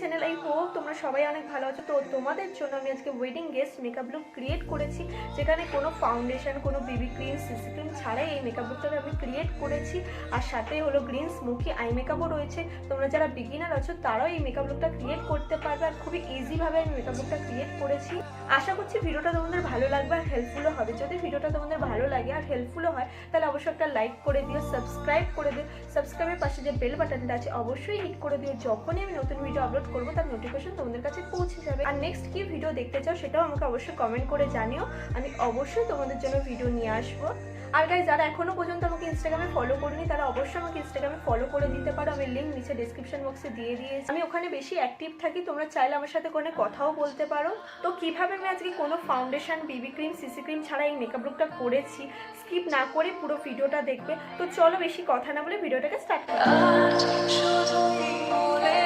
Channel. I hope তোমরা সবাই অনেক ভালো আছো। তো তোমাদের জন্য আমি আজকে wedding guest makeup look create করেছি, যেখানে কোনো ফাউন্ডেশন, কোনো বেবি ক্রিম, সিসি ক্রিম ছাড়াই এই মেকআপ লুকটাকে আমি ক্রিয়েট করেছি। আর সাথে হলো গ্রিন স্মোকি আই মেকআপও রয়েছে। তোমরা যারা বিগিনার আছো তারাও এই মেকআপ লুকটা ক্রিয়েট করতে পারবে, আর খুবই ইজিভাবে আমি মেকআপ লুকটা ক্রিয়েট করেছি। আশা করছি ভিডিওটা তোমাদের ভালো লাগবে আর হেল্পফুলও হবে। যদি ভিডিওটা তোমাদের ভালো লাগে আর হেল্পফুলও হয় তাহলে অবশ্যই একটা লাইক করে দিও, সাবস্ক্রাইব করে দিও। সাবস্ক্রাইবের পাশে যে বেল বাটনটা আছে অবশ্যই হিট করে দিও, যখনই আমি নতুন ভিডিও আপলোড করবো তার নোটিফিকেশন তোমাদের কাছে পৌঁছে যাবে। আর নেক্সট কি ভিডিও দেখতে চাও সেটাও আমাকে অবশ্যই কমেন্ট করে জানিও, আমি অবশ্যই তোমাদের জন্য ভিডিও নিয়ে আসবো। আর গাইস, যারা এখনো পর্যন্ত আমাকে ইনস্টাগ্রামে ফলো করেনি তারা অবশ্যই আমাকে ইনস্টাগ্রামে ফলো করে দিতে পারো। আমি লিঙ্ক নিচে ডেসক্রিপশন বক্সে দিয়ে দিয়েছি। আমি ওখানে বেশি অ্যাক্টিভ থাকি, তোমরা চাইলে আমার সাথে কোনো কথাও বলতে পারো। তো কিভাবে আমি আজকে কোনো ফাউন্ডেশন, বিবি ক্রিম, সিসি ক্রিম ছাড়া এই মেকআপ লুকটা করেছি, স্কিপ না করে পুরো ভিডিওটা দেখবে। তো চলো বেশি কথা না বলে ভিডিওটাকে স্টার্ট করি। আজ শুধুই বলে